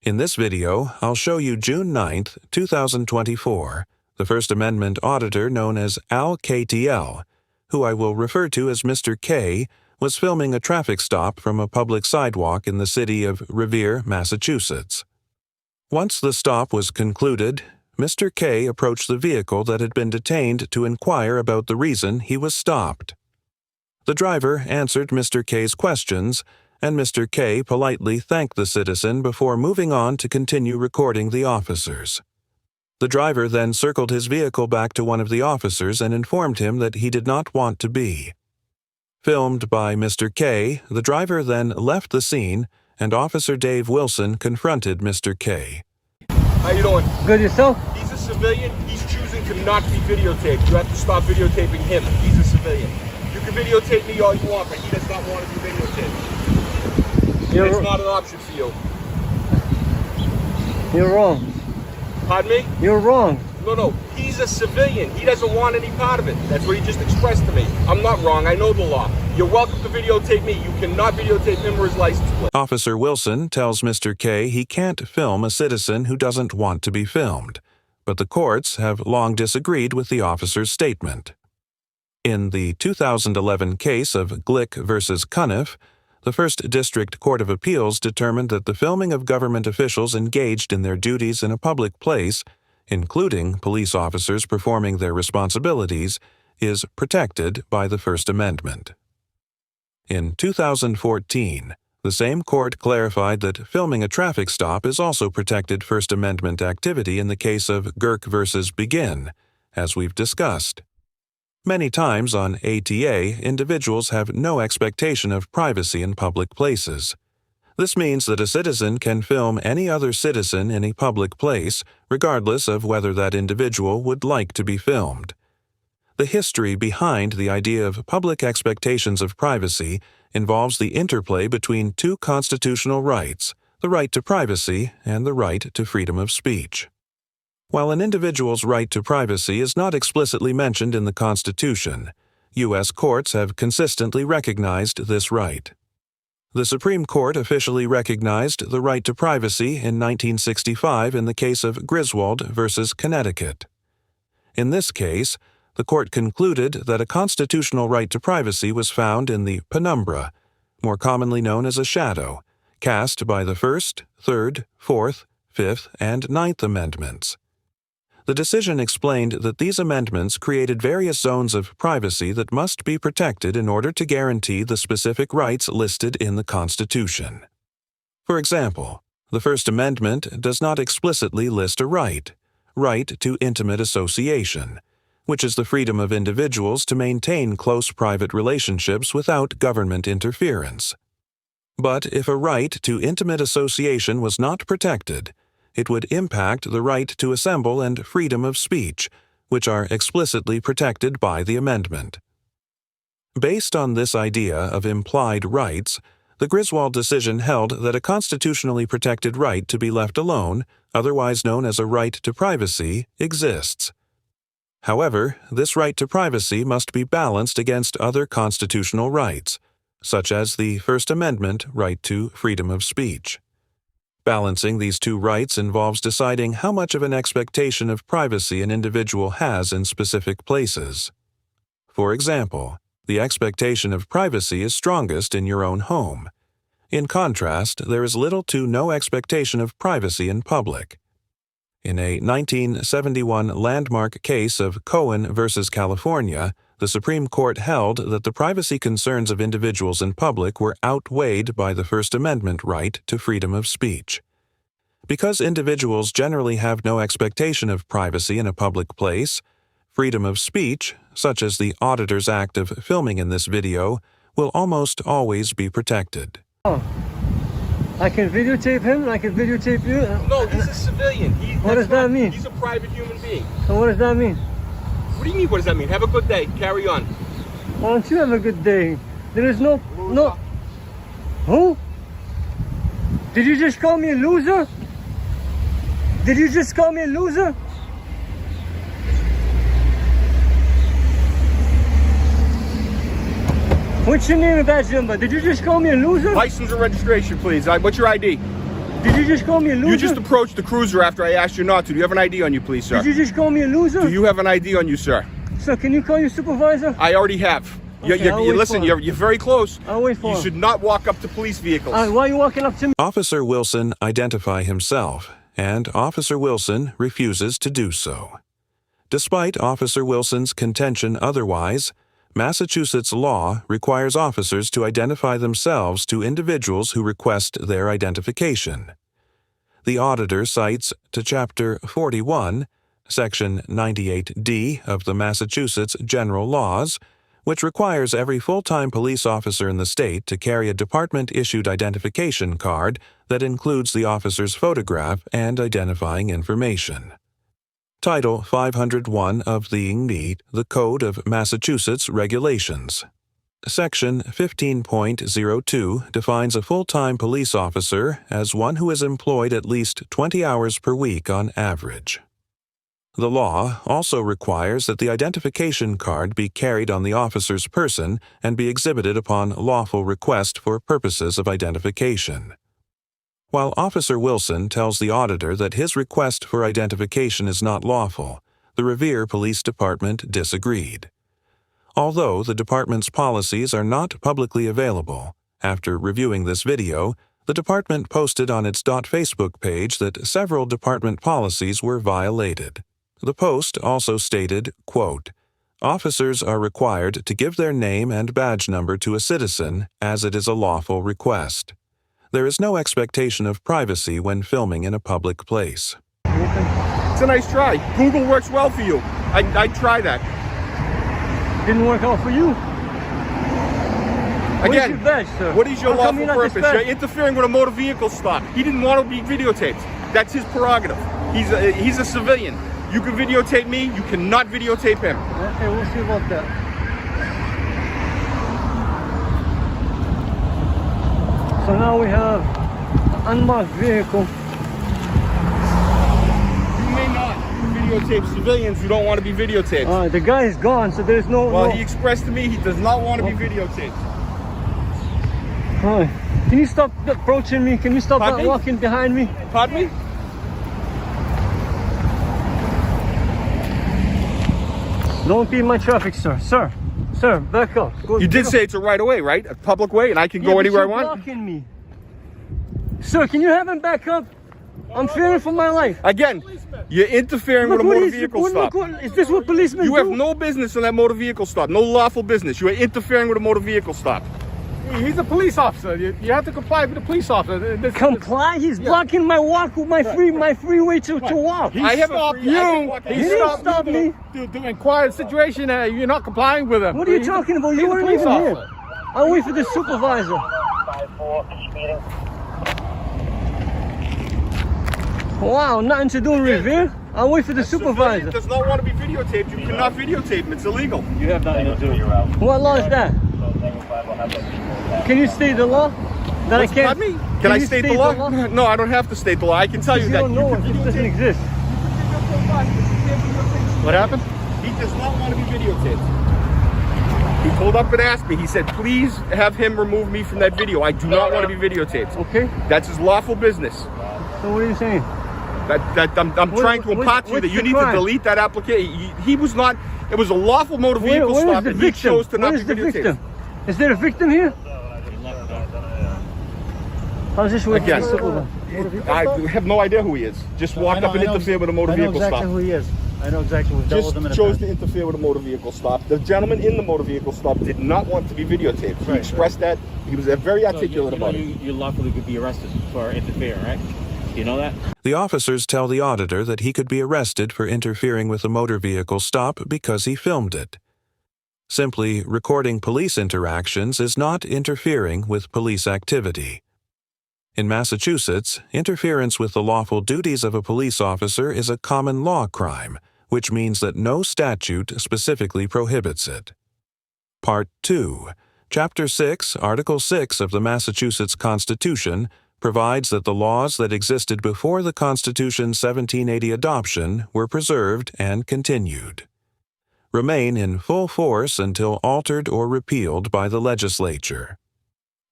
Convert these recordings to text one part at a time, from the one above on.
In this video, I'll show you June 9th, 2024, the First Amendment auditor known as Al KTL, who I will refer to as Mr. K, was filming a traffic stop from a public sidewalk in the city of Revere, Massachusetts. Once the stop was concluded, Mr. K approached the vehicle that had been detained to inquire about the reason he was stopped. The driver answered Mr. K's questions, and Mr. K politely thanked the citizen before moving on to continue recording the officers. The driver then circled his vehicle back to one of the officers and informed him that he did not want to be. Filmed by Mr. K, the driver then left the scene, and Officer Dave Wilson confronted Mr. K. How you doing? Good, yourself? He's a civilian. He's choosing to not be videotaped. You have to stop videotaping him. He's a civilian. You can videotape me all you want, but he does not want to be videotaped. It's not an option for you. You're wrong. Pardon me? You're wrong. No. He's a civilian. He doesn't want any part of it. That's what he just expressed to me. I'm not wrong. I know the law. You're welcome to videotape me. You cannot videotape him or his license plate. Officer Wilson tells Mr. K he can't film a citizen who doesn't want to be filmed, but the courts have long disagreed with the officer's statement. In the 2011 case of Glick v. Cuniff, the First District Court of Appeals determined that the filming of government officials engaged in their duties in a public place, including police officers performing their responsibilities, is protected by the First Amendment. In 2014, the same court clarified that filming a traffic stop is also protected First Amendment activity in the case of Girk v. Begin, as we've discussed. Many times on ATA, individuals have no expectation of privacy in public places. This means that a citizen can film any other citizen in a public place, regardless of whether that individual would like to be filmed. The history behind the idea of public expectations of privacy involves the interplay between two constitutional rights, the right to privacy and the right to freedom of speech. While an individual's right to privacy is not explicitly mentioned in the Constitution, U.S. courts have consistently recognized this right. The Supreme Court officially recognized the right to privacy in 1965 in the case of Griswold v. Connecticut. In this case, the court concluded that a constitutional right to privacy was found in the penumbra, more commonly known as a shadow, cast by the First, Third, Fourth, Fifth, and Ninth Amendments. The decision explained that these amendments created various zones of privacy that must be protected in order to guarantee the specific rights listed in the Constitution. For example, the First Amendment does not explicitly list a right to intimate association, which is the freedom of individuals to maintain close private relationships without government interference. But if a right to intimate association was not protected, it would impact the right to assemble and freedom of speech, which are explicitly protected by the amendment. Based on this idea of implied rights, the Griswold decision held that a constitutionally protected right to be left alone, otherwise known as a right to privacy, exists. However, this right to privacy must be balanced against other constitutional rights, such as the First Amendment right to freedom of speech. Balancing these two rights involves deciding how much of an expectation of privacy an individual has in specific places. For example, the expectation of privacy is strongest in your own home. In contrast, there is little to no expectation of privacy in public. In a 1971 landmark case of Cohen v. California, the Supreme Court held that the privacy concerns of individuals in public were outweighed by the First Amendment right to freedom of speech. Because individuals generally have no expectation of privacy in a public place, freedom of speech, such as the auditor's act of filming in this video, will almost always be protected. Oh. I can videotape him and I can videotape you? No, he's a civilian. What does that mean? He's a private human being. So what does that mean? What do you mean, what does that mean? Have a good day. Carry on. Why don't you have a good day? There is no... Who? Did you just call me a loser? Did you just call me a loser? What's your name and badge number? Did you just call me a loser? License and registration, please. What's your ID? Did you just call me a loser? You just approached the cruiser after I asked you not to. Do you have an ID on you, please, sir? Did you just call me a loser? Do you have an ID on you, sir? Sir, can you call your supervisor? I already have. Okay, I'll wait Listen, for him. you're very close. I'll wait for You him. should not walk up to police vehicles. Why are you walking up to me? Officer Wilson identify himself, and Officer Wilson refuses to do so. Despite Officer Wilson's contention otherwise, Massachusetts law requires officers to identify themselves to individuals who request their identification. The auditor cites to Chapter 41, Section 98D of the Massachusetts General Laws, which requires every full-time police officer in the state to carry a department-issued identification card that includes the officer's photograph and identifying information. Title 501 of the Code of Massachusetts Regulations. Section 15.02 defines a full-time police officer as one who is employed at least 20 hours per week on average. The law also requires that the identification card be carried on the officer's person and be exhibited upon lawful request for purposes of identification. While Officer Wilson tells the auditor that his request for identification is not lawful, the Revere Police Department disagreed. Although the department's policies are not publicly available, after reviewing this video, the department posted on its .Facebook page that several department policies were violated. The post also stated, quote, "Officers are required to give their name and badge number to a citizen as it is a lawful request. There is no expectation of privacy when filming in a public place." It's a nice try. Google works well for you. I'd try that. Didn't work out for you. What is Again, your badge, sir? what is your How come lawful you're not purpose? You're dispatched? interfering with a motor vehicle stop. He didn't want to be videotaped. That's his prerogative. He's a civilian. You can videotape me. You cannot videotape him. Okay, we'll see about that. So now we have an unmarked vehicle. You may not videotape civilians who don't want to be videotaped. The guy is gone, so there's no... Well, no... he expressed to me he does not want to be videotaped. Hi. Can you stop approaching me? Can you stop Pardon me? walking behind me? Pardon me? Don't be in my traffic, sir. Sir, back up. Go, You did back up. say it's a right of way, right? A public way, and I can Yeah, go but anywhere I you're want? blocking me. Sir, can you have him back up? I'm fearing for my life. Again, you're interfering with a what motor is- vehicle what- stop. what- is this what policemen You do? have no business in that motor vehicle stop. No lawful business. You are interfering with a motor vehicle stop. He's a police officer. You have to comply with the police officer. Comply? He's blocking my walk with my free way to walk. He I have a stopped free- I can you. walk He He didn't stopped stop you me. to inquire the situation. You're not complying with him. What are you talking about? You he's a weren't police even here. officer. I'll wait for the supervisor. Wow, nothing to do in Revere? I'll wait for the Civilian supervisor. does not want to be videotaped. You cannot videotape him. It's illegal. You have nothing to do. What law is that? Can you state the law? That I can't. Pardon me? Can I you state the law? No, I don't have to state the law. I can tell you You that don't know if can this doesn't videotape. exist. What happened? He does not want to be videotaped. He pulled up and asked me. He said, "Please have him remove me from that video. I do not want to be videotaped." Okay? That's his lawful business. So what are you saying? I'm trying to impart to you that what's you the need crime? to delete that application. He was not. It was a lawful motor vehicle Where is stop, the and he victim? chose to not Where is be the videotaped. victim? Is there a victim here? How's this work? Again, I have no idea who he is. Just walked up and interfered with a motor vehicle stop. he is. I know exactly who Just chose to interfere with a motor vehicle stop. The gentleman in the motor vehicle stop did not want to be videotaped. He expressed that. He was very articulate about it. You lawfully could be arrested for interfering, right? You know that? The officers tell the auditor that he could be arrested for interfering with a motor vehicle stop because he filmed it. Simply recording police interactions is not interfering with police activity. In Massachusetts, interference with the lawful duties of a police officer is a common law crime, which means that no statute specifically prohibits it. Part 2. Chapter 6, Article 6 of the Massachusetts Constitution provides that the laws that existed before the Constitution's 1780 adoption were preserved and continued. Remain in full force until altered or repealed by the legislature.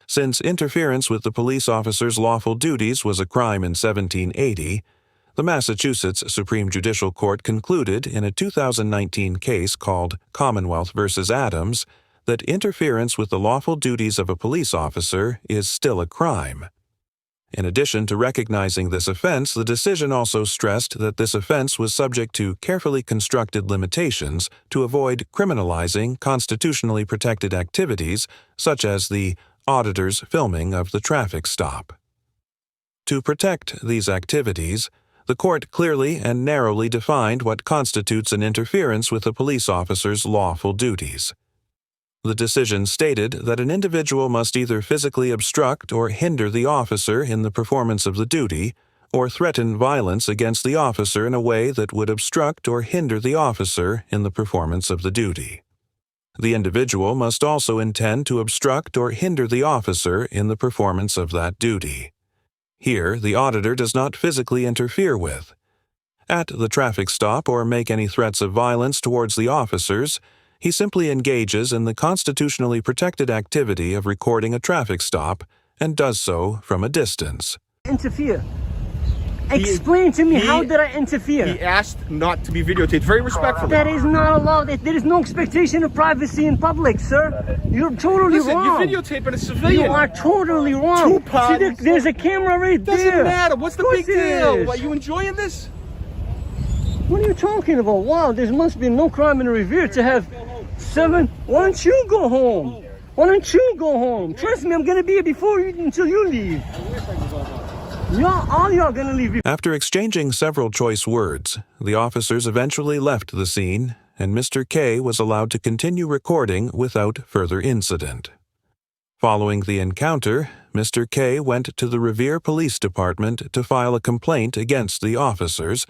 Since interference with the police officer's lawful duties was a crime in 1780, the Massachusetts Supreme Judicial Court concluded in a 2019 case called Commonwealth v. Adams that interference with the lawful duties of a police officer is still a crime. In addition to recognizing this offense, the decision also stressed that this offense was subject to carefully constructed limitations to avoid criminalizing constitutionally protected activities such as the auditor's filming of the traffic stop. To protect these activities, the court clearly and narrowly defined what constitutes an interference with a police officer's lawful duties. The decision stated that an individual must either physically obstruct or hinder the officer in the performance of the duty, or threaten violence against the officer in a way that would obstruct or hinder the officer in the performance of the duty. The individual must also intend to obstruct or hinder the officer in the performance of that duty. Here, the auditor does not physically interfere with, at the traffic stop or make any threats of violence towards the officers. He simply engages in the constitutionally protected activity of recording a traffic stop and does so from a distance. Interfere. Explain to me, how did I interfere? He asked not to be videotaped very respectfully. That is not allowed. There is no expectation of privacy in public, sir. You're totally Listen, wrong. you're videotaping a civilian. You are totally wrong. See, there's a camera right there. Doesn't matter. What's the big deal? Is. Are you enjoying this? What are you talking about? Wow, there must be no crime in Revere to have 7. Why don't you go home? Why don't you go home? Trust me, I'm going to be here before you until you leave. All y'all going to leave. After exchanging several choice words, the officers eventually left the scene, and Mr. K was allowed to continue recording without further incident. Following the encounter, Mr. K went to the Revere Police Department to file a complaint against the officers,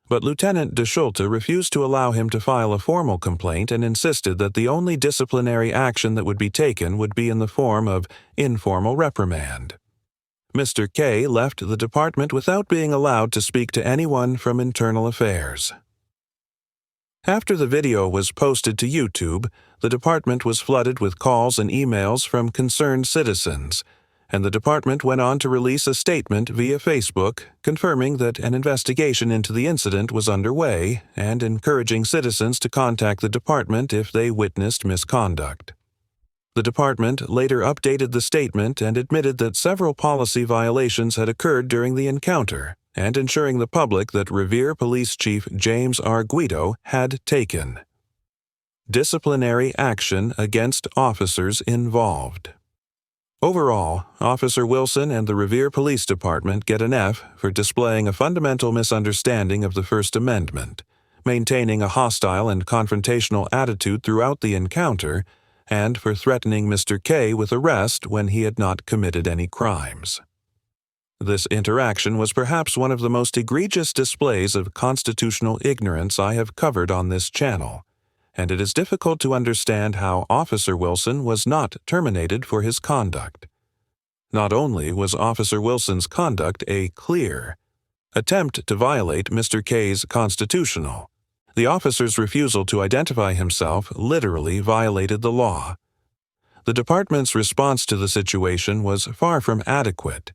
but Lieutenant DeSchulte refused to allow him to file a formal complaint and insisted that the only disciplinary action that would be taken would be in the form of informal reprimand. Mr. K left the department without being allowed to speak to anyone from Internal Affairs. After the video was posted to YouTube, the department was flooded with calls and emails from concerned citizens, and the department went on to release a statement via Facebook confirming that an investigation into the incident was underway and encouraging citizens to contact the department if they witnessed misconduct. The department later updated the statement and admitted that several policy violations had occurred during the encounter, and ensuring the public that Revere Police Chief James R. Guido had taken disciplinary action against officers involved. Overall, Officer Wilson and the Revere Police Department get an F for displaying a fundamental misunderstanding of the First Amendment, maintaining a hostile and confrontational attitude throughout the encounter, and for threatening Mr. K with arrest when he had not committed any crimes. This interaction was perhaps one of the most egregious displays of constitutional ignorance I have covered on this channel, and it is difficult to understand how Officer Wilson was not terminated for his conduct. Not only was Officer Wilson's conduct a clear attempt to violate Mr. K's constitutional, the officer's refusal to identify himself literally violated the law. The department's response to the situation was far from adequate,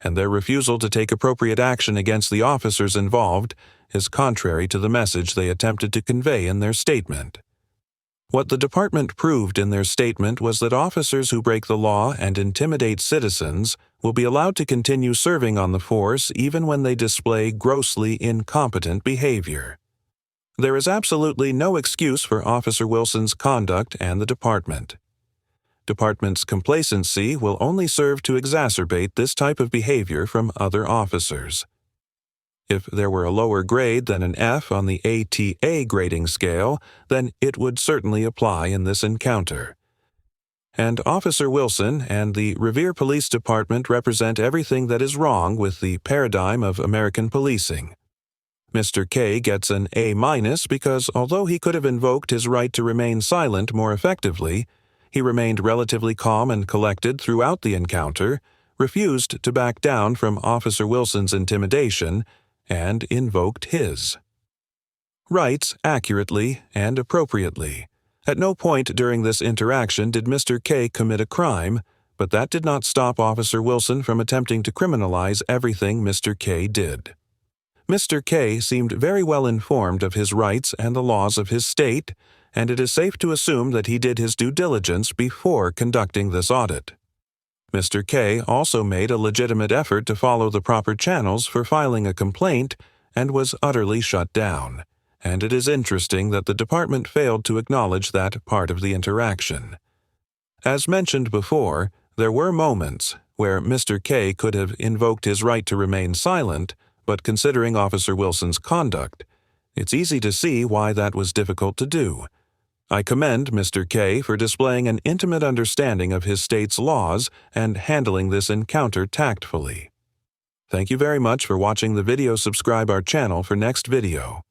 and their refusal to take appropriate action against the officers involved is contrary to the message they attempted to convey in their statement. What the department proved in their statement was that officers who break the law and intimidate citizens will be allowed to continue serving on the force even when they display grossly incompetent behavior. There is absolutely no excuse for Officer Wilson's conduct and the department. Department's complacency will only serve to exacerbate this type of behavior from other officers. If there were a lower grade than an F on the ATA grading scale, then it would certainly apply in this encounter. And Officer Wilson and the Revere Police Department represent everything that is wrong with the paradigm of American policing. Mr. K gets an A- because although he could have invoked his right to remain silent more effectively, he remained relatively calm and collected throughout the encounter, refused to back down from Officer Wilson's intimidation, and invoked his rights accurately and appropriately. At no point during this interaction did Mr. K commit a crime, but that did not stop Officer Wilson from attempting to criminalize everything Mr. K did. Mr. K seemed very well informed of his rights and the laws of his state, and it is safe to assume that he did his due diligence before conducting this audit. Mr. K also made a legitimate effort to follow the proper channels for filing a complaint and was utterly shut down, and it is interesting that the department failed to acknowledge that part of the interaction. As mentioned before, there were moments where Mr. K could have invoked his right to remain silent, but considering Officer Wilson's conduct, it's easy to see why that was difficult to do. I commend Mr. K for displaying an intimate understanding of his state's laws and handling this encounter tactfully. Thank you very much for watching the video. Subscribe our channel for next video.